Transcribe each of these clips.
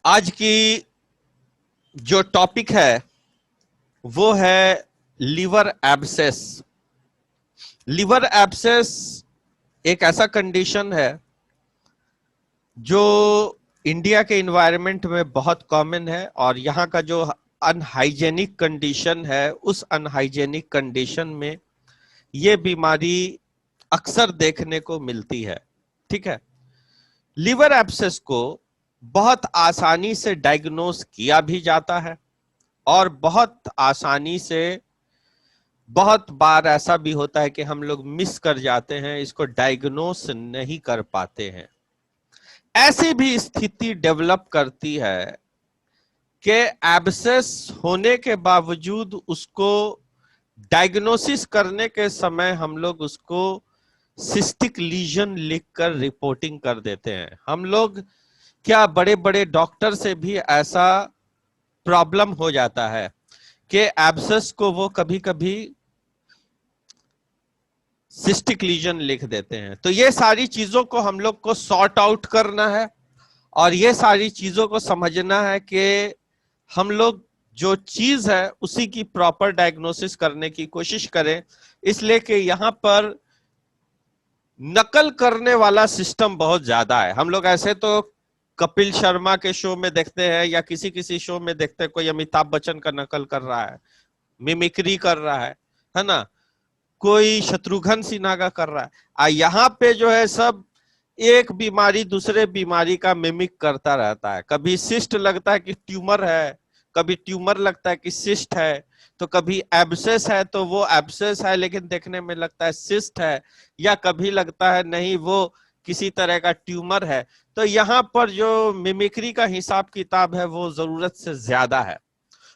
आज की जो टॉपिक है वो है लीवर एब्सेस। लीवर एब्सेस एक ऐसा कंडीशन है जो इंडिया के एनवायरनमेंट में बहुत कॉमन है, और यहाँ का जो अनहाइजेनिक कंडीशन है उस अनहाइजेनिक कंडीशन में ये बीमारी अक्सर देखने को मिलती है। ठीक है। लीवर एब्सेस को बहुत आसानी से डायग्नोस किया भी जाता है, और बहुत आसानी से बहुत बार ऐसा भी होता है कि हम लोग मिस कर जाते हैं, इसको डायग्नोस नहीं कर पाते हैं। ऐसी भी स्थिति डेवलप करती है कि एब्सेस होने के बावजूद उसको डायग्नोसिस करने के समय हम लोग उसको सिस्टिक लीजन लिखकर रिपोर्टिंग कर देते हैं। हम लोग क्या बड़े बड़े डॉक्टर से भी ऐसा प्रॉब्लम हो जाता है कि एब्सेस को वो कभी कभी सिस्टिक लीजन लिख देते हैं। तो ये सारी चीजों को हम लोग को सॉर्ट आउट करना है, और ये सारी चीजों को समझना है कि हम लोग जो चीज है उसी की प्रॉपर डायग्नोसिस करने की कोशिश करें। इसलिए कि यहां पर नकल करने वाला सिस्टम बहुत ज्यादा है। हम लोग ऐसे तो कपिल शर्मा के शो में देखते हैं या किसी किसी शो में देखते हैं कोई अमिताभ बच्चन का नकल कर रहा है, मिमिक्री कर रहा है ना, कोई शत्रुघ्न सिन्हा का कर रहा है। यहाँ पे जो है सब एक बीमारी दूसरे बीमारी का मिमिक करता रहता है। कभी सिस्ट लगता है कि ट्यूमर है, कभी ट्यूमर लगता है कि सिस्ट है, तो कभी एब्सेस है तो वो एब्सेस है लेकिन देखने में लगता है सिस्ट है, या कभी लगता है नहीं वो किसी तरह का ट्यूमर है। तो यहाँ पर जो मिमिक्री का हिसाब किताब है वो जरूरत से ज्यादा है।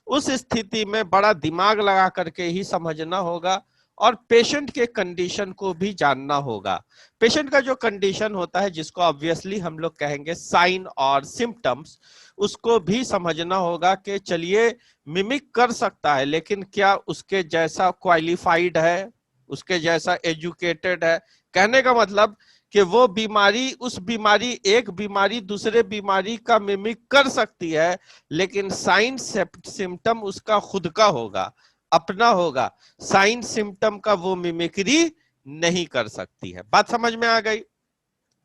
उस स्थिति में बड़ा दिमाग लगा करके ही समझना होगा, और पेशेंट के कंडीशन को भी जानना होगा। पेशेंट का जो कंडीशन होता है जिसको ऑब्वियसली हम लोग कहेंगे साइन और सिम्टम्स, उसको भी समझना होगा कि चलिए मिमिक कर सकता है लेकिन क्या उसके जैसा क्वालिफाइड है, उसके जैसा एजुकेटेड है। कहने का मतलब कि वो बीमारी उस बीमारी एक बीमारी दूसरे बीमारी का मिमिक कर सकती है, लेकिन साइन सिम्टम उसका खुद का होगा, अपना होगा। साइन सिम्टम का वो मिमिक्री नहीं कर सकती है। बात समझ में आ गई?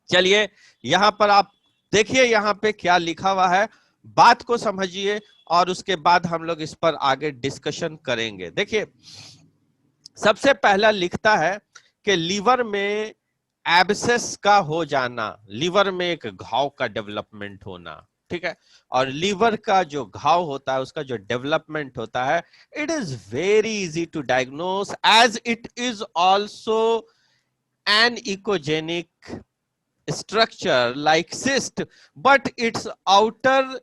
चलिए यहां पर आप देखिए यहां पे क्या लिखा हुआ है, बात को समझिए और उसके बाद हम लोग इस पर आगे डिस्कशन करेंगे। देखिए सबसे पहला लिखता है कि लीवर में एब्सेस का हो जाना, लीवर में एक घाव का डेवलपमेंट होना। ठीक है। और लीवर का जो घाव होता है उसका जो डेवलपमेंट होता है, it is very easy to diagnose as it is also an echogenic structure like cyst, but its outer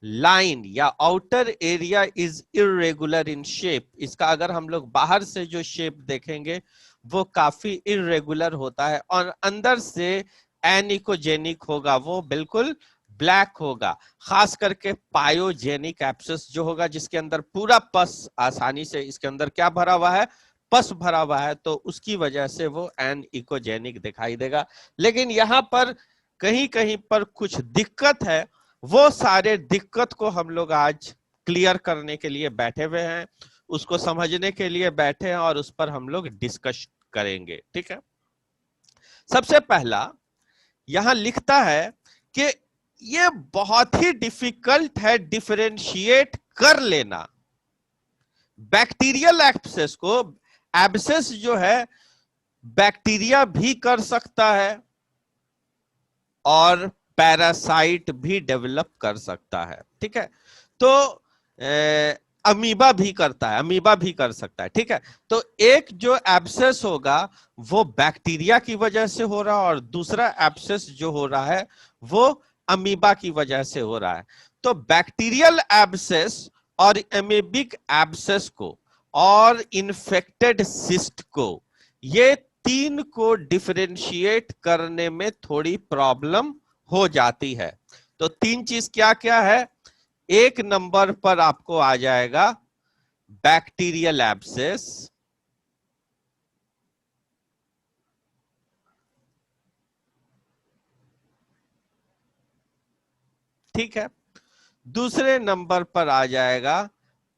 line या outer area is irregular in shape। इसका अगर हम लोग बाहर से जो शेप देखेंगे वो काफी इरेगुलर होता है, और अंदर से एनिकोजेनिक होगा, वो बिल्कुल ब्लैक होगा। खास करके पायोजेनिक एब्सेस जो होगा जिसके अंदर पूरा पस आसानी से इसके अंदर क्या भरा हुआ है, पस भरा हुआ है, तो उसकी वजह से वो एनिकोजेनिक दिखाई देगा। लेकिन यहां पर कहीं कहीं पर कुछ दिक्कत है, वो सारे दिक्कत को हम लोग आज क्लियर करने के लिए बैठे हुए हैं, उसको समझने के लिए बैठे हैं, और उस पर हम लोग डिस्कस करेंगे। ठीक है। सबसे पहला यहां लिखता है कि ये बहुत ही डिफिकल्ट है डिफरेंशिएट कर लेना बैक्टीरियल एब्सेस को। एब्सेस जो है बैक्टीरिया भी कर सकता है और पैरासाइट भी डेवलप कर सकता है। ठीक है। तो अमीबा भी करता है, अमीबा भी कर सकता है। ठीक है। तो एक जो एब्सेस होगा वो बैक्टीरिया की वजह से हो रहा है, और दूसरा एब्सेस जो हो रहा है वो अमीबा की वजह से हो रहा है। तो बैक्टीरियल एब्सेस और एमीबिक एब्सेस को और इन्फेक्टेड सिस्ट को, ये तीन को डिफरेंशिएट करने में थोड़ी प्रॉब्लम हो जाती है। तो तीन चीज क्या क्या है? एक नंबर पर आपको आ जाएगा बैक्टीरियल एब्सेस, ठीक है। दूसरे नंबर पर आ जाएगा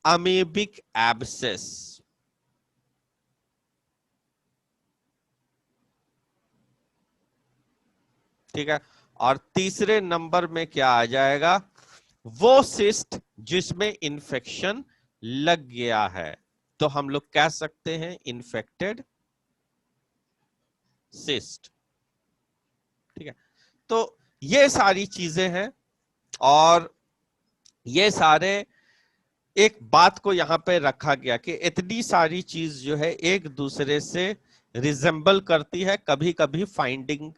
अमीबिक एब्सेस। ठीक है। और तीसरे नंबर में क्या आ जाएगा? वो सिस्ट जिसमें इन्फेक्शन लग गया है, तो हम लोग कह सकते हैं इन्फेक्टेड सिस्ट। ठीक है। तो ये सारी चीजें हैं, और ये सारे एक बात को यहां पे रखा गया कि इतनी सारी चीज जो है एक दूसरे से रिजेंबल करती है। कभी कभी फाइंडिंग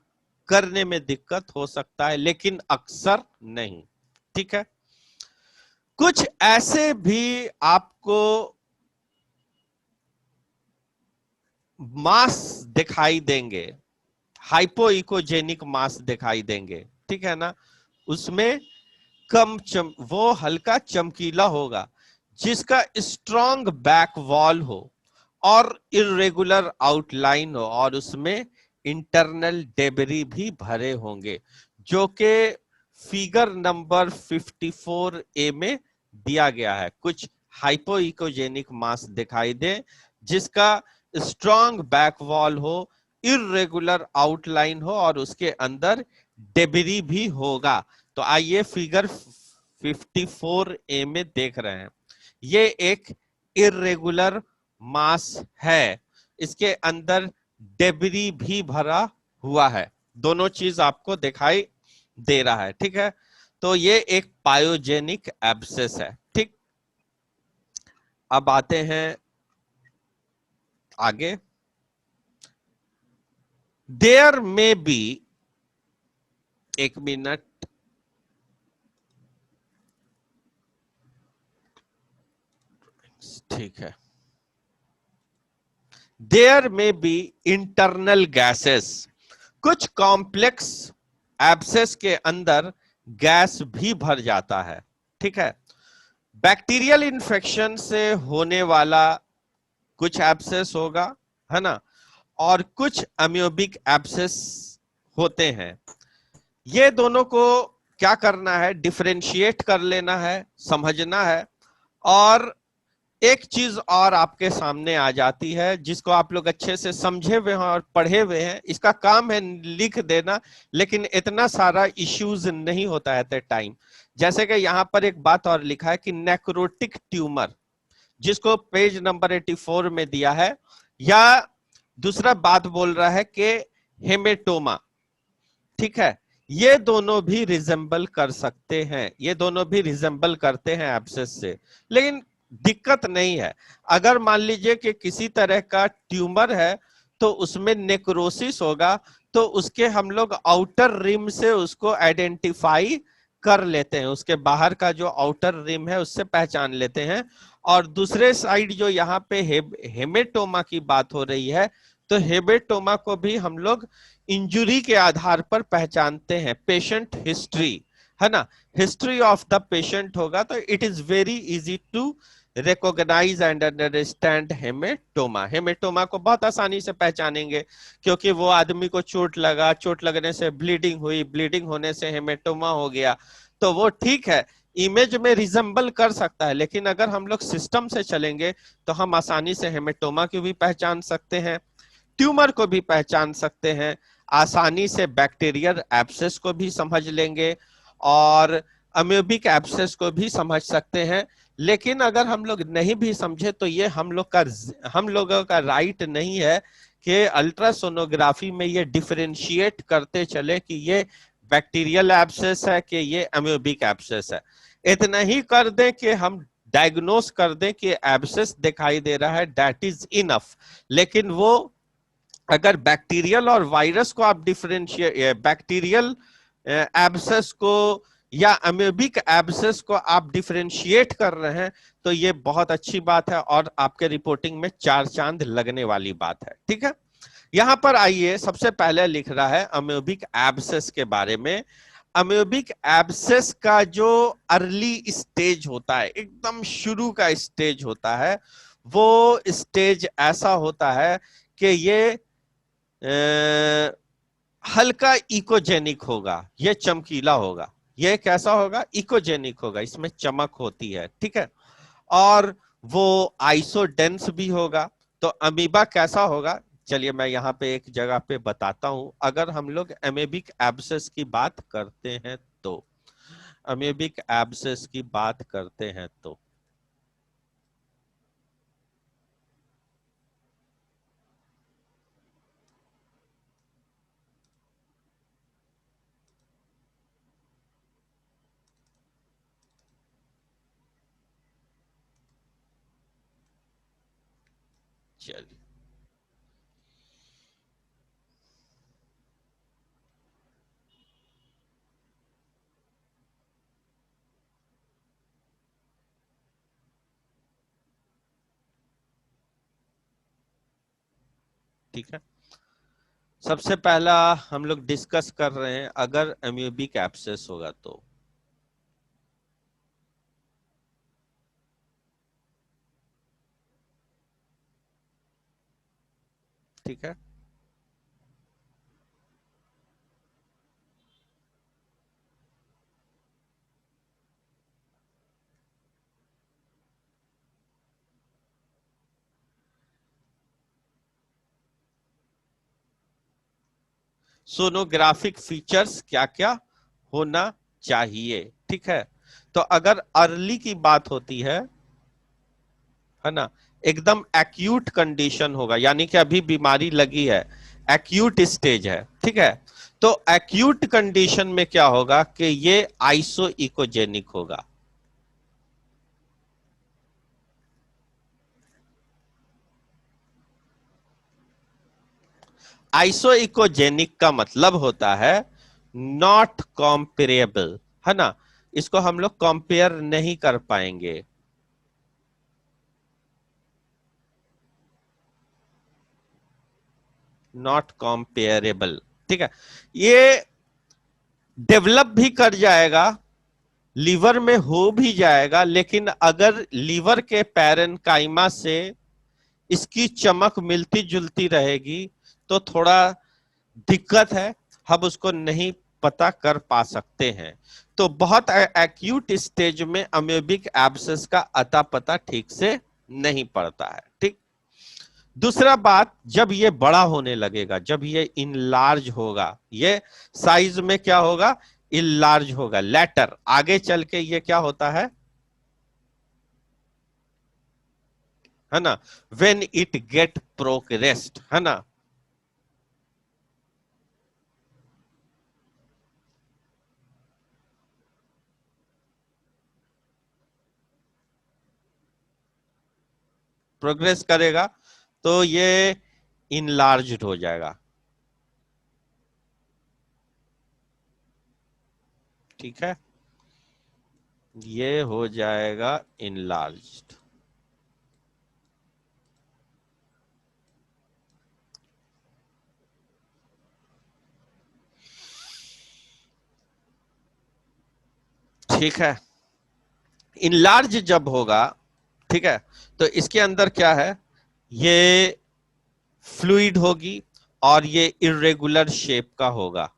करने में दिक्कत हो सकता है, लेकिन अक्सर नहीं। ठीक है। कुछ ऐसे भी आपको मास दिखाई देंगे, हाइपो इकोजेनिक मास दिखाई देंगे। ठीक है ना। उसमें वो हल्का चमकीला होगा, जिसका स्ट्रॉन्ग बैक वॉल हो और इरेगुलर आउटलाइन हो, और उसमें इंटरनल डेबरी भी भरे होंगे, जो कि फिगर नंबर 54 ए में दिया गया है। कुछ हाइपो इकोजेनिक मास दिखाई दे जिसका स्ट्रॉन्ग बैक वॉल हो, इरेगुलर आउटलाइन हो, और उसके अंदर डेबरी भी होगा। तो आइए फिगर 54 ए में देख रहे हैं। ये एक इरेगुलर मास है, इसके अंदर डेबरी भी भरा हुआ है। दोनों चीज आपको दिखाई दे रहा है। ठीक है। तो ये एक पायोजेनिक एब्सेस है। ठीक। अब आते हैं आगे। देयर में बी, एक मिनट, ठीक है। देयर में बी इंटरनल गैसेस, कुछ कॉम्प्लेक्स एब्सेस के अंदर गैस भी भर जाता है। ठीक है। बैक्टीरियल इन्फेक्शन से होने वाला कुछ एब्सेस होगा, है ना, और कुछ अम्योबिक एब्सेस होते हैं। ये दोनों को क्या करना है? डिफरेंशिएट कर लेना है, समझना है। और एक चीज और आपके सामने आ जाती है, जिसको आप लोग अच्छे से समझे हुए हैं और पढ़े हुए हैं। इसका काम है लिख देना, लेकिन इतना सारा इश्यूज नहीं होता है एट ए टाइम। जैसे कि यहां पर एक बात और लिखा है कि नेक्रोटिक ट्यूमर, जिसको पेज नंबर 84 में दिया है, या दूसरा बात बोल रहा है कि हेमेटोमा। ठीक है। ये दोनों भी रिजेंबल कर सकते हैं, ये दोनों भी रिजेंबल करते हैं एब्सेस से, लेकिन दिक्कत नहीं है। अगर मान लीजिए कि किसी तरह का ट्यूमर है तो उसमें नेक्रोसिस होगा, तो उसके हम लोग आउटर रिम से उसको आइडेंटिफाई कर लेते हैं, उसके बाहर का जो आउटर रिम है उससे पहचान लेते हैं। और दूसरे साइड जो यहाँ पे हेमेटोमा की बात हो रही है, तो हेमेटोमा को भी हम लोग इंजुरी के आधार पर पहचानते हैं। पेशेंट हिस्ट्री, है ना, हिस्ट्री ऑफ द पेशेंट होगा, तो it is very easy to recognise and understand haematoma. Haematoma को बहुत आसानी से पहचानेंगे, क्योंकि वो आदमी को चोट लगा, चोट लगने से ब्लीडिंग हुई, ब्लीडिंग होने से हेमेटोमा हो गया। तो वो ठीक है, इमेज में रिजेंबल कर सकता है, लेकिन अगर हम लोग सिस्टम से चलेंगे तो हम आसानी से हेमेटोमा की भी पहचान सकते हैं, ट्यूमर को भी पहचान सकते हैं, आसानी से बैक्टीरियल एब्सेस को भी समझ लेंगे, और अम्यूबिक एब्सेस को भी समझ सकते हैं। लेकिन अगर हम लोग नहीं भी समझे तो ये हम लोगों का राइट नहीं है कि अल्ट्रासोनोग्राफी में ये डिफरेंशिएट करते चले कि ये बैक्टीरियल एब्सेस है कि ये अम्यूबिक एब्सेस है। इतना ही कर दें कि हम डायग्नोस कर दें कि एब्सेस दिखाई दे रहा है, दैट इज इनफ। लेकिन वो अगर बैक्टीरियल और वायरस को आप डिफरेंशिएट, बैक्टीरियल एब्सेस को या अमेबिक एब्सेस को आप डिफरेंशिएट कर रहे हैं, तो ये बहुत अच्छी बात है और आपके रिपोर्टिंग में 4 चांद लगने वाली बात है। ठीक है। यहां पर आइए, सबसे पहले लिख रहा है अमेबिक एब्सेस के बारे में। अमेबिक एब्सेस का जो अर्ली स्टेज होता है, एकदम शुरू का स्टेज होता है, वो स्टेज ऐसा होता है कि ये हल्का इकोजेनिक होगा, ये चमकीला होगा, ये कैसा होगा, इकोजेनिक होगा, इसमें चमक होती है, ठीक है। और वो आइसोडेंस भी होगा। तो अमीबा कैसा होगा, चलिए मैं यहाँ पे एक जगह पे बताता हूं। अगर हम लोग अमेबिक एब्सेस की बात करते हैं तो, अमेबिक एब्सेस की बात करते हैं तो चलिए, ठीक है। सबसे पहला हम लोग डिस्कस कर रहे हैं, अगर अम्यूबिक एब्सेस होगा तो, ठीक है। सोनोग्राफिक फीचर्स क्या क्या होना चाहिए, ठीक है। तो अगर अर्ली की बात होती है ना, एकदम एक्यूट कंडीशन होगा, यानी कि अभी बीमारी लगी है, एक्यूट स्टेज है, ठीक है। तो एक्यूट कंडीशन में क्या होगा कि ये आइसो इकोजेनिक होगा। आइसो इकोजेनिक का मतलब होता है नॉट कॉम्पेरेबल, है ना। इसको हम लोग कंपेयर नहीं कर पाएंगे। नॉट कंपेरेबल, ठीक है। ये डेवलप भी कर जाएगा, लीवर में हो भी जाएगा, लेकिन अगर लीवर के पैरेन्काइमा से इसकी चमक मिलती जुलती रहेगी तो थोड़ा दिक्कत है, हम उसको नहीं पता कर पा सकते हैं। तो बहुत एक्यूट स्टेज में अमेबिक एब्सेस का अता पता ठीक से नहीं पड़ता है, ठीक। दूसरा बात, जब ये बड़ा होने लगेगा, जब ये इनलार्ज होगा, ये साइज में क्या होगा, इनलार्ज होगा, लेटर आगे चल के ये क्या होता है ना, व्हेन इट गेट प्रोग्रेस्ड, है ना। प्रोग्रेस करेगा तो ये इनलार्ज्ड हो जाएगा, ठीक है। ये हो जाएगा इनलार्ज्ड। ठीक है। इनलार्ज जब होगा, ठीक है, तो इसके अंदर क्या है, ये फ्लूइड होगी और ये इरेगुलर शेप का होगा।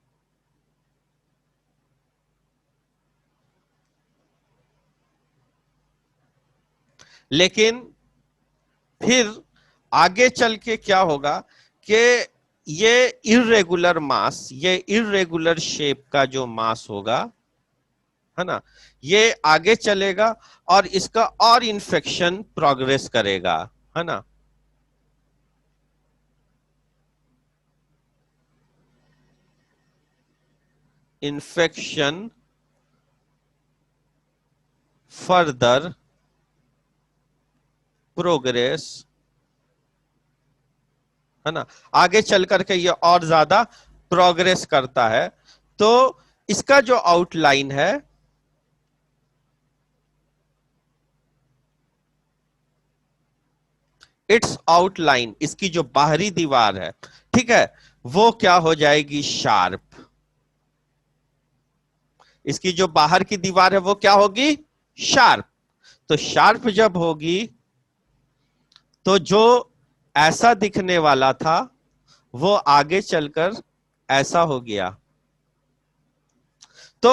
लेकिन फिर आगे चल के क्या होगा कि ये इरेगुलर मास, ये इरेगुलर शेप का जो मास होगा, है ना, ये आगे चलेगा और इसका और इन्फेक्शन प्रोग्रेस करेगा, है ना। इन्फेक्शन फर्दर प्रोग्रेस, है ना, आगे चल करके ये और ज्यादा प्रोग्रेस करता है। तो इसका जो आउटलाइन है, इट्स आउटलाइन, इसकी जो बाहरी दीवार है, ठीक है, वो क्या हो जाएगी, शार्प। इसकी जो बाहर की दीवार है वो क्या होगी, शार्प। तो शार्प जब होगी तो जो ऐसा दिखने वाला था वो आगे चलकर ऐसा हो गया। तो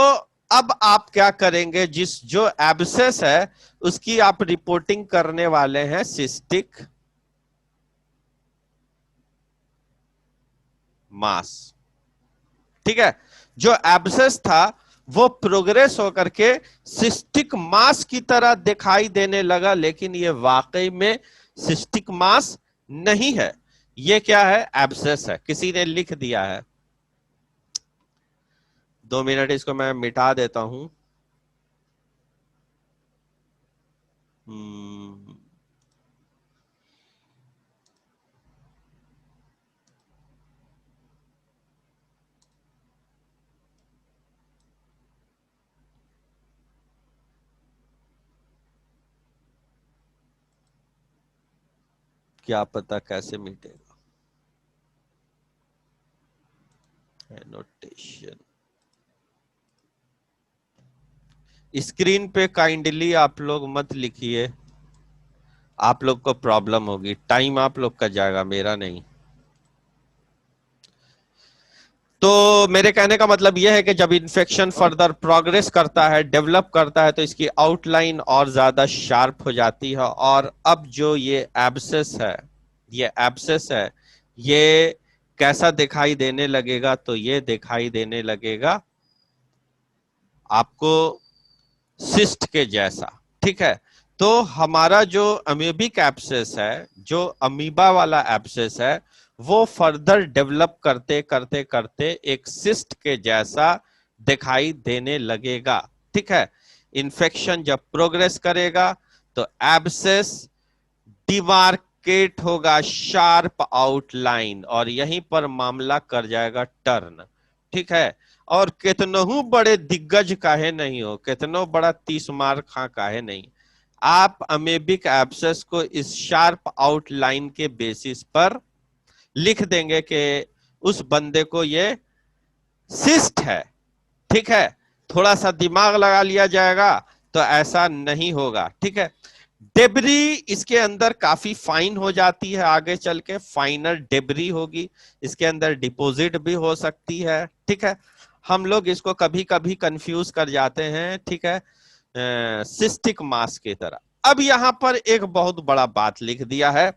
अब आप क्या करेंगे, जिस जो एब्सेस है उसकी आप रिपोर्टिंग करने वाले हैं सिस्टिक मास। ठीक है, जो एब्सेस था वो प्रोग्रेस होकर के सिस्टिक मास की तरह दिखाई देने लगा, लेकिन ये वाकई में सिस्टिक मास नहीं है। ये क्या है, एब्सेस है, किसी ने लिख दिया है। 2 मिनट इसको मैं मिटा देता हूं। हम्म, क्या पता कैसे मिटेगा। एनोटेशन स्क्रीन पे काइंडली आप लोग मत लिखिए, आप लोग को प्रॉब्लम होगी, टाइम आप लोग का जाएगा, मेरा नहीं। तो मेरे कहने का मतलब यह है कि जब इन्फेक्शन फर्दर प्रोग्रेस करता है, डेवलप करता है, तो इसकी आउटलाइन और ज्यादा शार्प हो जाती है। और अब जो ये एब्सेस है, ये एब्सेस है, ये कैसा दिखाई देने लगेगा, तो ये दिखाई देने लगेगा आपको सिस्ट के जैसा। ठीक है, तो हमारा जो अमीबिक एब्सेस है, जो अमीबा वाला एब्सेस है, वो फर्दर डेवलप करते करते करते एक सिस्ट के जैसा दिखाई देने लगेगा। ठीक है, इन्फेक्शन जब प्रोग्रेस करेगा तो एब्सेस डिमार्केट होगा, शार्प आउटलाइन, और यहीं पर मामला कर जाएगा टर्न। ठीक है, और कितनों बड़े दिग्गज काहे नहीं हो, कितनो बड़ा 30 मार खा काहे नहीं, आप अमेबिक एब्सेस को इस शार्प आउटलाइन के बेसिस पर लिख देंगे कि उस बंदे को ये सिस्ट है। ठीक है, थोड़ा सा दिमाग लगा लिया जाएगा तो ऐसा नहीं होगा। ठीक है, डेबरी इसके अंदर काफी फाइन हो जाती है, आगे चल के फाइनर डेबरी होगी, इसके अंदर डिपॉजिट भी हो सकती है। ठीक है, हम लोग इसको कभी कभी कंफ्यूज कर जाते हैं, ठीक है, सिस्टिक मास की तरह। अब यहां पर एक बहुत बड़ा बात लिख दिया है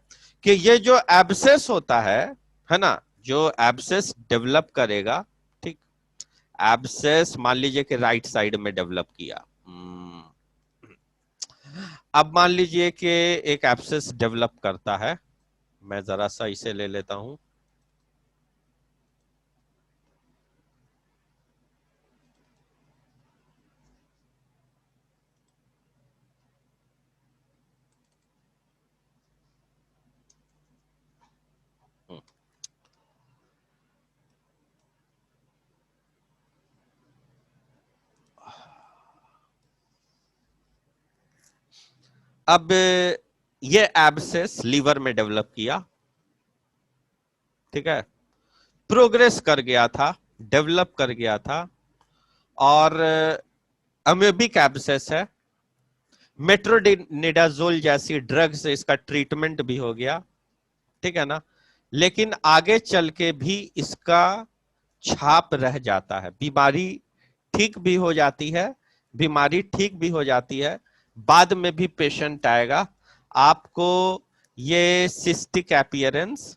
कि ये जो एब्सेस होता है ना, जो एब्सेस डेवलप करेगा, ठीक, एब्सेस मान लीजिए कि राइट साइड में डेवलप किया। अब मान लीजिए कि एक एब्सेस डेवलप करता है, मैं जरा सा इसे ले लेता हूं। अब ये एब्सेस लीवर में डेवलप किया। ठीक है, प्रोग्रेस कर गया था, डेवलप कर गया था, और अमेबिक एब्सेस है, मेट्रोनिडाजोल जैसी ड्रग से इसका ट्रीटमेंट भी हो गया। ठीक है ना, लेकिन आगे चल के भी इसका छाप रह जाता है, बीमारी ठीक भी हो जाती है, बीमारी ठीक भी हो जाती है, बाद में भी पेशेंट आएगा, आपको ये सिस्टिक एपियरेंस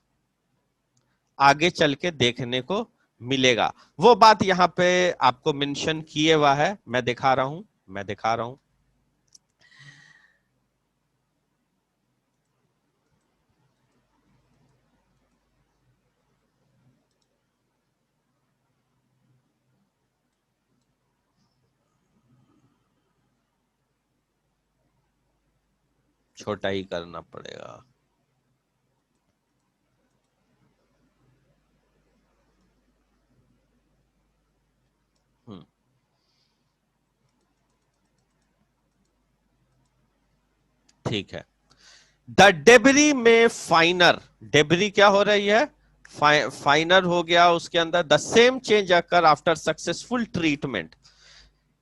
आगे चल के देखने को मिलेगा। वो बात यहां पे आपको मेंशन किए हुआ है, मैं दिखा रहा हूं, मैं दिखा रहा हूं। छोटा ही करना पड़ेगा। ठीक है, द डेबरी में फाइनर, डेबरी क्या हो रही है, फाइनर हो गया उसके अंदर। The same change occur after successful treatment,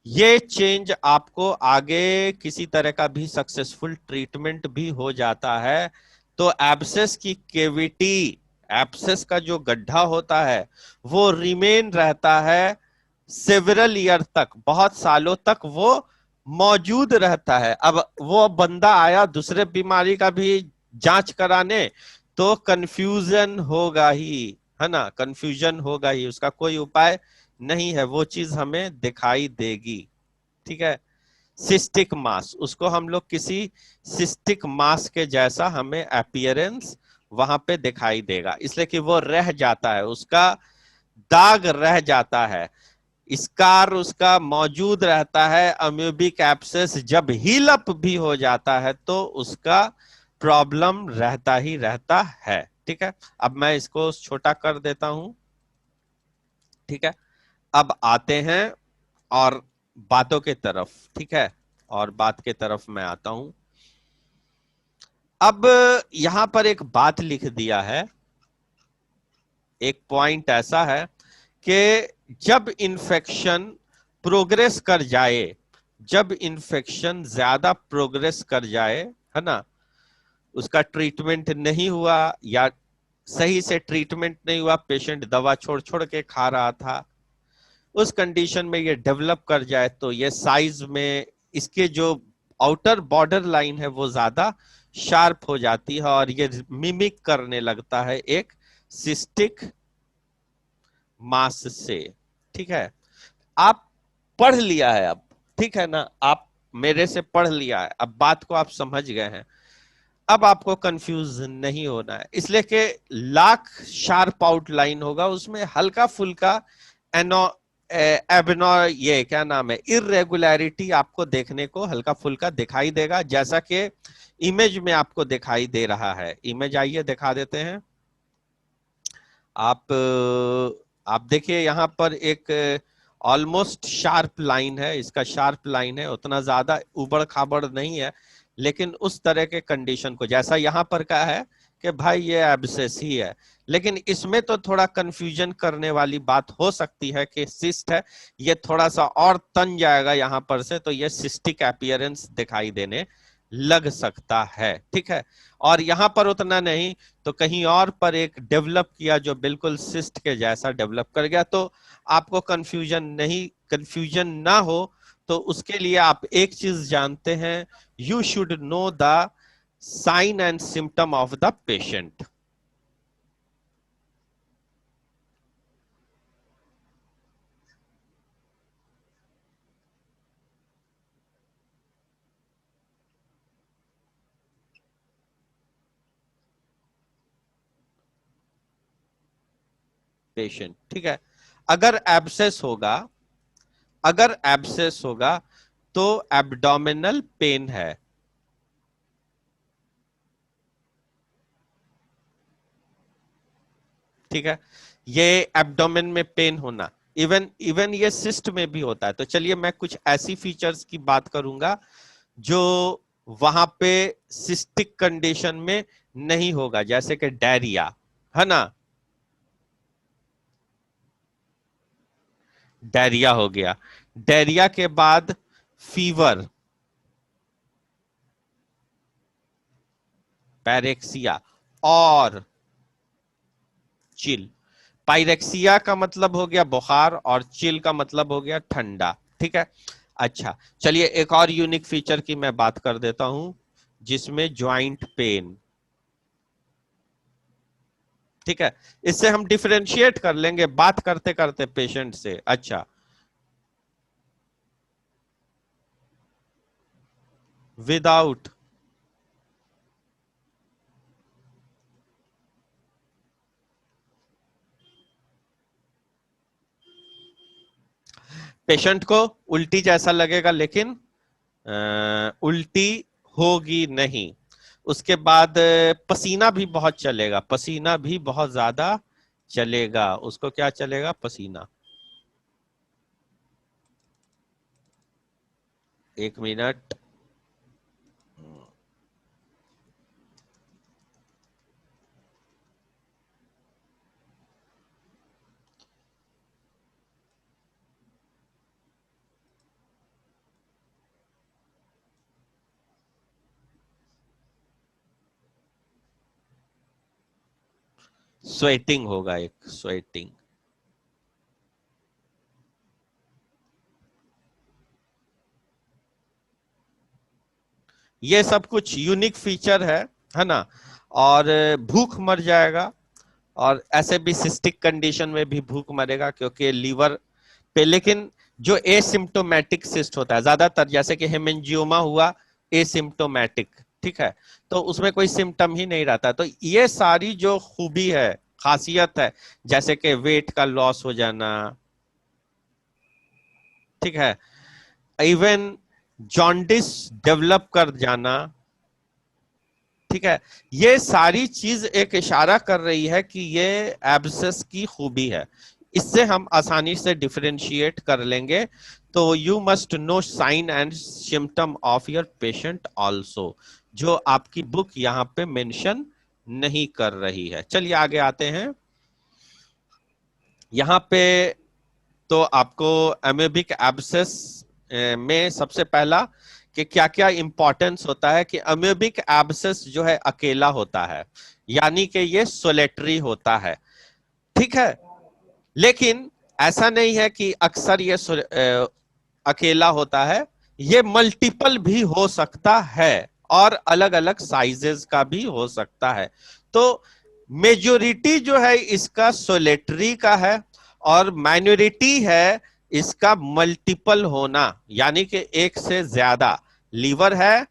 ये चेंज आपको आगे किसी तरह का भी सक्सेसफुल ट्रीटमेंट भी हो जाता है तो एब्सेस की केविटी, एब्सेस का जो गड्ढा होता है वो रिमेन रहता है सेवरल ईयर तक, बहुत सालों तक वो मौजूद रहता है। अब वो बंदा आया दूसरे बीमारी का भी जांच कराने, तो कंफ्यूजन होगा ही, है ना, कंफ्यूजन होगा ही, उसका कोई उपाय नहीं है, वो चीज हमें दिखाई देगी। ठीक है। सिस्टिक मास, उसको हम लोग किसी सिस्टिक मास के जैसा हमें अपीयरेंस वहां पे दिखाई देगा, इसलिए कि वो रह जाता है, उसका दाग रह जाता है, स्कार उसका मौजूद रहता है। अम्यूबिक एब्सेस जब हील अप भी हो जाता है तो उसका प्रॉब्लम रहता ही रहता है। ठीक है। अब मैं इसको छोटा कर देता हूं। ठीक है। अब आते हैं और बातों के तरफ। ठीक है। और बात के तरफ मैं आता हूं। अब यहां पर एक बात लिख दिया है, एक पॉइंट ऐसा है कि जब इन्फेक्शन प्रोग्रेस कर जाए, जब इन्फेक्शन ज्यादा प्रोग्रेस कर जाए, है ना, उसका ट्रीटमेंट नहीं हुआ या सही से ट्रीटमेंट नहीं हुआ, पेशेंट दवा छोड़ छोड़ के खा रहा था, उस कंडीशन में ये डेवलप कर जाए तो ये साइज में इसके जो आउटर बॉर्डर लाइन है वो ज्यादा शार्प हो जाती है और ये मिमिक करने लगता है एक सिस्टिक मास से। ठीक है। आप पढ़ लिया है अब, ठीक है ना, आप मेरे से पढ़ लिया है, अब बात को आप समझ गए हैं, अब आपको कंफ्यूज नहीं होना है, इसलिए कि लाख शार्प आउटलाइन होगा, उसमें हल्का फुल्का एनो एबनो ये क्या नाम है, इरेगुलरिटी आपको देखने को हल्का फुल्का दिखाई देगा, जैसा कि इमेज में आपको दिखाई दे रहा है। इमेज आइए दिखा देते हैं। आप देखिए यहां पर एक ऑलमोस्ट शार्प लाइन है, इसका शार्प लाइन है, उतना ज्यादा उबड़ खाबड़ नहीं है, लेकिन उस तरह के कंडीशन को जैसा यहां पर का है कि भाई ये एब्सेस ही है, लेकिन इसमें तो थोड़ा कंफ्यूजन करने वाली बात हो सकती है कि सिस्ट है, ये थोड़ा सा और तन जाएगा यहां पर से तो ये सिस्टिक अपीयरेंस दिखाई देने लग सकता है। ठीक है। और यहां पर उतना नहीं, तो कहीं और पर एक डेवलप किया जो बिल्कुल सिस्ट के जैसा डेवलप कर गया, तो आपको कंफ्यूजन ना हो, तो उसके लिए आप एक चीज जानते हैं, you should know the sign and symptom of the patient. Patient, ठीक है। अगर एब्सेस होगा, अगर एब्सेस होगा तो एब्डोमिनल पेन है। ठीक है। ये एब्डोमेन में पेन होना, इवन इवन ये सिस्ट में भी होता है। तो चलिए मैं कुछ ऐसी फीचर्स की बात करूंगा जो वहां पे सिस्टिक कंडीशन में नहीं होगा, जैसे कि डायरिया, है ना, डायरिया हो गया। डायरिया के बाद फीवर, पैरेक्सिया और चिल। पाइरेक्सिया का मतलब हो गया बुखार और चिल का मतलब हो गया ठंडा। ठीक है। अच्छा, चलिए एक और यूनिक फीचर की मैं बात कर देता हूं, जिसमें ज्वाइंट पेन। ठीक है। इससे हम डिफरेंशिएट कर लेंगे बात करते करते पेशेंट से। अच्छा, विदाउट, पेशेंट को उल्टी जैसा लगेगा, लेकिन उल्टी होगी नहीं। उसके बाद पसीना भी बहुत चलेगा, पसीना भी बहुत ज्यादा चलेगा, उसको क्या चलेगा, पसीना। एक मिनट। स्वेटिंग होगा, एक स्वेटिंग। ये सब कुछ यूनिक फीचर है ना। और भूख मर जाएगा, और ऐसे भी सिस्टिक कंडीशन में भी भूख मरेगा क्योंकि लीवर पे। लेकिन जो एसिम्प्टोमेटिक सिस्ट होता है ज्यादातर, जैसे कि हेमेंजियोमा हुआ एसिम्प्टोमेटिक, ठीक है, तो उसमें कोई सिम्टम ही नहीं रहता। तो ये सारी जो खूबी है, खासियत है, जैसे कि वेट का लॉस हो जाना, ठीक है, इवन जॉन्डिस डेवलप कर जाना, ठीक है, ये सारी चीज एक इशारा कर रही है कि ये एब्सेस की खूबी है। इससे हम आसानी से डिफरेंशिएट कर लेंगे। तो you must know sign and symptom of your patient also, जो आपकी बुक यहां पे मेंशन नहीं कर रही है। चलिए आगे आते हैं। यहां पे तो आपको एमेबिक एब्सेस में सबसे पहला कि क्या क्या इंपॉर्टेंस होता है कि अमेबिक एब्सेस जो है अकेला होता है, यानी कि ये सोलेटरी होता है, ठीक है। लेकिन ऐसा नहीं है कि अक्सर ये अकेला होता है, ये मल्टीपल भी हो सकता है और अलग अलग साइजेस का भी हो सकता है। तो मेजोरिटी जो है इसका सोलेटरी का है, और माइनॉरिटी है इसका मल्टीपल होना, यानी कि एक से ज्यादा। लीवर है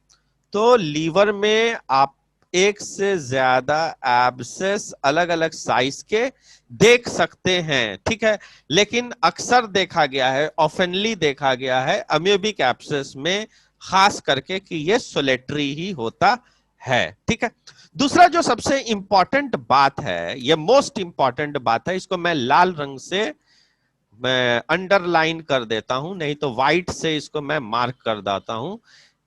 तो लीवर में आप एक से ज्यादा एब्सेस अलग अलग साइज के देख सकते हैं, ठीक है। लेकिन अक्सर देखा गया है, ऑफनली देखा गया है अम्यूबिक एब्सेस में खास करके कि ये सोलेटरी ही होता है, ठीक है। दूसरा जो सबसे इंपॉर्टेंट बात है, ये मोस्ट इंपॉर्टेंट बात है, इसको मैं लाल रंग से मैं अंडरलाइन कर देता हूं, नहीं तो व्हाइट से इसको मैं मार्क कर देता हूं,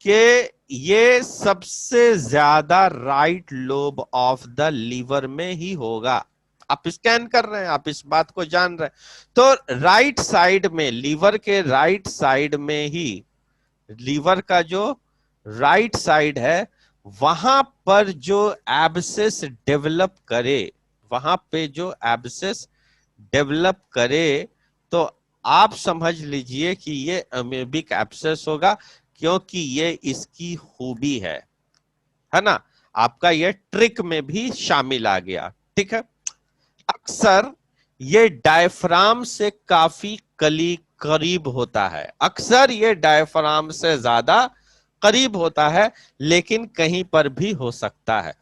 कि ये सबसे ज्यादा right lobe of the liver में ही होगा। आप स्कैन कर रहे हैं, आप इस बात को जान रहे हैं। तो राइट साइड में, लीवर के राइट साइड में ही, लीवर का जो राइट साइड है वहां पर जो एब्सेस डेवलप करे, वहां पे जो एब्सेस डेवलप करे, तो आप समझ लीजिए कि ये अमेबिक एब्सेस होगा, क्योंकि ये इसकी खूबी है ना। आपका ये ट्रिक में भी शामिल आ गया, ठीक है। अक्सर ये डायफ्राम से काफी करीब होता है, अक्सर ये डायफ्राम से ज्यादा करीब होता है, लेकिन कहीं पर भी हो सकता है।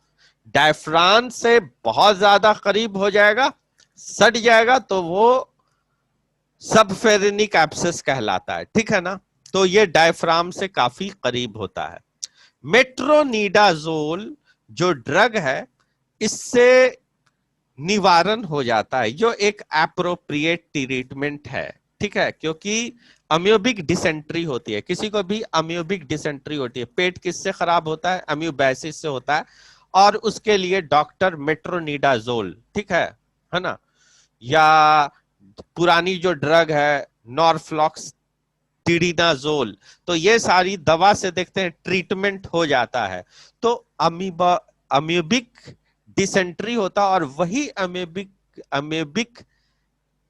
डायफ्राम से बहुत ज्यादा करीब हो जाएगा, सट जाएगा, तो वो सबफेरेनिक एब्सेस कहलाता है, ठीक है ना। तो ये डायफ्राम से काफी करीब होता है। मेट्रोनिडाजोल जो ड्रग है, इससे निवारण हो जाता है, जो एक एप्रोप्रिएट ट्रीटमेंट है, ठीक है। क्योंकि अम्यूबिक डिसेंट्री होती है, किसी को भी अम्यूबिक डिसेंट्री होती है, पेट किससे खराब होता है, अम्यूबैसिस से होता है, और उसके लिए डॉक्टर मेट्रोनिडाजोल, ठीक है ना। या पुरानी जो ड्रग है नॉरफ्लॉक्स टिडिनाजोल, तो ये सारी दवा से देखते हैं ट्रीटमेंट हो जाता है। तो अम्यूबिक डिसेंट्री होता, और वही अम्यूबिक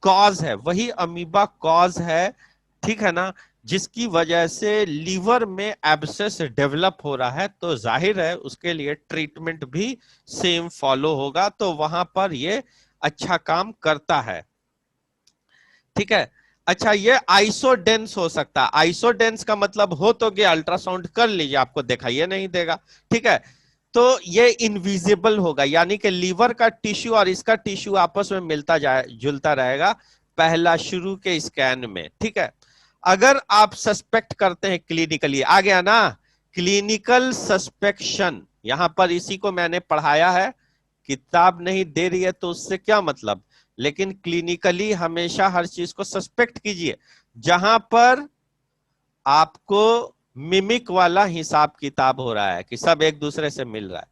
कॉज है, वही अमीबा कॉज है, ठीक है ना, जिसकी वजह से लीवर में एब्सेस डेवलप हो रहा है। तो जाहिर है उसके लिए ट्रीटमेंट भी सेम फॉलो होगा, तो वहां पर ये अच्छा काम करता है, ठीक है। अच्छा, ये आइसोडेंस हो सकता है। आइसोडेंस का मतलब हो तो गया, अल्ट्रासाउंड कर लीजिए, आपको दिखाइए नहीं देगा, ठीक है। तो ये इनविजिबल होगा, यानी कि लीवर का टिश्यू और इसका टिश्यू आपस में मिलता जाए, जुलता रहेगा पहला शुरू के स्कैन में, ठीक है। अगर आप सस्पेक्ट करते हैं क्लिनिकली, आ गया ना, क्लिनिकल सस्पेक्शन, यहां पर इसी को मैंने पढ़ाया है, किताब नहीं दे रही है तो उससे क्या मतलब, लेकिन क्लिनिकली हमेशा हर चीज को सस्पेक्ट कीजिए। जहां पर आपको मिमिक वाला हिसाब किताब हो रहा है कि सब एक दूसरे से मिल रहा है,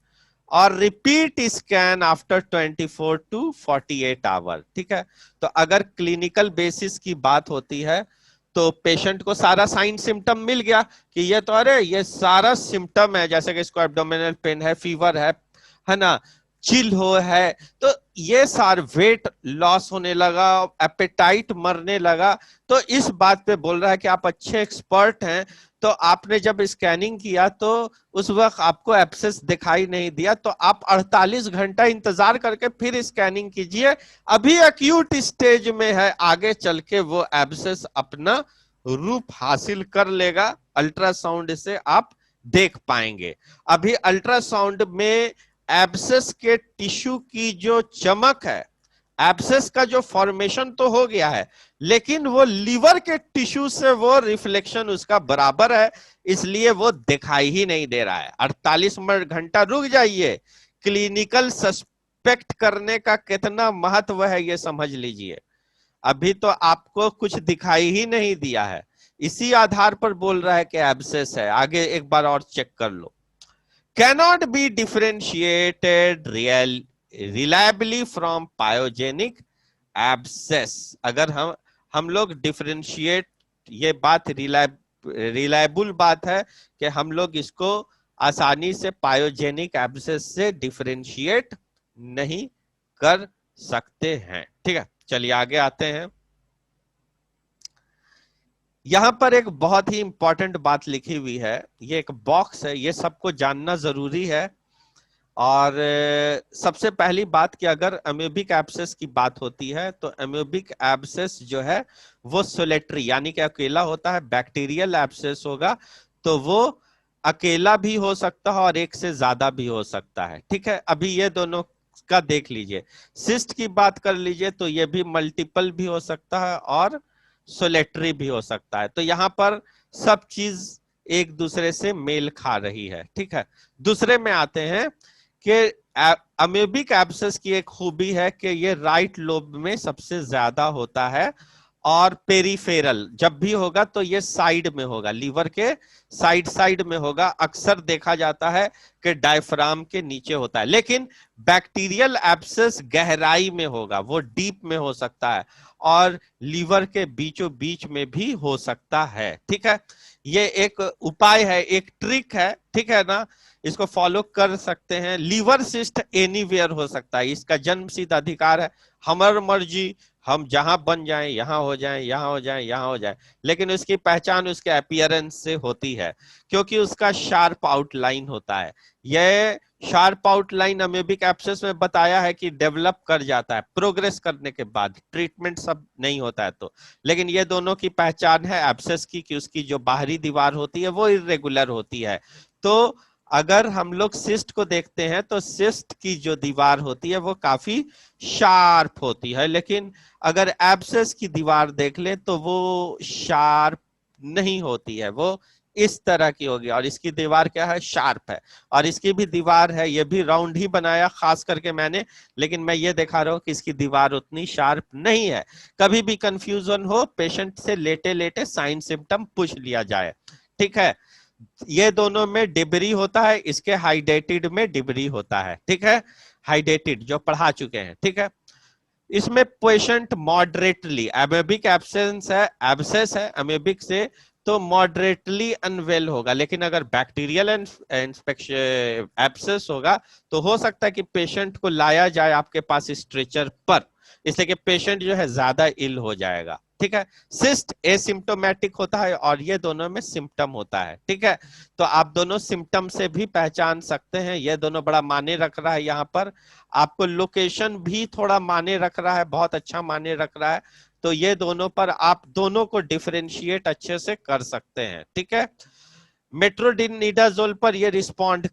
और repeat scan after 24 to 48 hour, ठीक है। तो अगर क्लिनिकल बेसिस की बात होती है तो पेशेंट को सारा साइन सिम्टम मिल गया कि ये तो, अरे ये सारा सिम्टम है, जैसे कि इसको एब्डोमिनल पेन है, फीवर है ना, चिल हो है, तो ये सार वेट लॉस होने लगा, एपेटाइट मरने लगा, तो इस बात पे बोल रहा है कि आप अच्छे एक्सपर्ट हैं, तो आपने जब स्कैनिंग किया तो उस वक्त आपको एब्सेस दिखाई नहीं दिया, तो आप 48 घंटा इंतजार करके फिर स्कैनिंग कीजिए, अभी एक्यूट स्टेज में है, आगे चल के वो एब्सेस अपना रूप हासिल कर लेगा, अल्ट्रासाउंड से आप देख पाएंगे। अभी अल्ट्रासाउंड में एब्सेस के टिश्यू की जो चमक है, एब्सेस का जो फॉर्मेशन तो हो गया है, लेकिन वो लीवर के टिश्यू से वो रिफ्लेक्शन उसका बराबर है, इसलिए वो दिखाई ही नहीं दे रहा है। 48 घंटा रुक जाइए, क्लिनिकल सस्पेक्ट करने का कितना महत्व है ये समझ लीजिए। अभी तो आपको कुछ दिखाई ही नहीं दिया है, इसी आधार पर बोल रहा है कि एब्सेस है। आगे एक बार और चेक कर लो। cannot be differentiated reliably from pyogenic abscess। अगर हम लोग डिफरेंशिएट, ये बात रिलायबल बात है कि हम लोग इसको आसानी से पायोजेनिक एब्सेस से डिफरेंशिएट नहीं कर सकते हैं। ठीक है, चलिए आगे आते हैं। यहां पर एक बहुत ही इंपॉर्टेंट बात लिखी हुई है, ये एक बॉक्स है, ये सबको जानना जरूरी है। और सबसे पहली बात कि अगर अम्यूबिक एब्सेस की बात होती है तो अम्यूबिक एब्सेस जो है वो सोलेटरी यानी कि अकेला होता है। बैक्टीरियल एब्सेस होगा तो वो अकेला भी हो सकता है और एक से ज्यादा भी हो सकता है। ठीक है, अभी ये दोनों का देख लीजिए। सिस्ट की बात कर लीजिए तो ये भी मल्टीपल भी हो सकता है और सोलेटरी भी हो सकता है। तो यहाँ पर सब चीज एक दूसरे से मेल खा रही है। ठीक है, दूसरे में आते हैं कि अम्यूबिक एब्सेस की एक खूबी है कि ये राइट लोब में सबसे ज्यादा होता है और पेरिफेरल जब भी होगा तो ये साइड में होगा, लीवर के साइड में होगा। अक्सर देखा जाता है कि डायफ्राम के नीचे होता है, लेकिन बैक्टीरियल एब्सेस गहराई में होगा, वो डीप में हो सकता है और लीवर के बीचों बीच में भी हो सकता है। ठीक है, ये एक उपाय है, एक ट्रिक है, ठीक है ना, इसको फॉलो कर सकते हैं। लीवर सिस्ट एनीवेयर हो सकता है, इसका जन्मसिद्ध अधिकार है, हमारी मर्जी, हम जहां बन जाएं, यहां हो जाएं, यहां हो जाएं, यहां हो जाएं, लेकिन उसकी पहचान उसके अपीयरेंस से होती है क्योंकि उसका शार्प आउटलाइन होता है। यह शार्प आउटलाइन अम्यूबिक एब्सेस में बताया है कि डेवलप कर जाता है प्रोग्रेस करने के बाद, ट्रीटमेंट सब नहीं होता है तो। लेकिन ये दोनों की पहचान है एब्सेस की कि उसकी जो बाहरी दीवार होती है वो इरेगुलर होती है। तो अगर हम लोग सिस्ट को देखते हैं तो सिस्ट की जो दीवार होती है वो काफी शार्प होती है, लेकिन अगर एब्सेस की दीवार देख ले तो वो शार्प नहीं होती है, वो इस तरह की होगी। और इसकी दीवार क्या है, शार्प है। और इसकी भी दीवार है, ये भी राउंड ही बनाया खास करके मैंने, लेकिन मैं ये दिखा रहा हूं कि इसकी दीवार उतनी शार्प नहीं है। कभी भी कंफ्यूजन हो पेशेंट से लेटे लेटे साइन सिम्टम पूछ लिया जाए। ठीक है, ये दोनों में डिब्री होता है, इसके हाइडेटेड में डिब्री होता है। ठीक है, हाइडेटेड जो पढ़ा चुके हैं। ठीक है, इसमें पेशेंट मॉडरेटली, अमेबिक एब्सेंस है, एब्सेस है अमेबिक से, तो मॉडरेटली अनवेल होगा। लेकिन अगर बैक्टीरियल एब्सेस होगा तो हो सकता है कि पेशेंट को लाया जाए आपके पास स्ट्रेचर पर, इसलिए कि पेशेंट जो है ज्यादा इल हो जाएगा। ठीक है, सिस्ट एसिम्प्टोमेटिक होता है और ये दोनों में सिम्टम होता है। ठीक है, तो आप दोनों सिम्टम से भी पहचान सकते हैं। ये दोनों बड़ा माने रख रहा है, यहाँ पर आपको लोकेशन भी थोड़ा माने रख रहा है, बहुत अच्छा माने रख रहा है। तो ये दोनों पर आप दोनों को डिफरेंशिएट अच्छे से कर सकते हैं। ठीक है, मेट्रोनिडाजोल पर ये रिस्पॉन्ड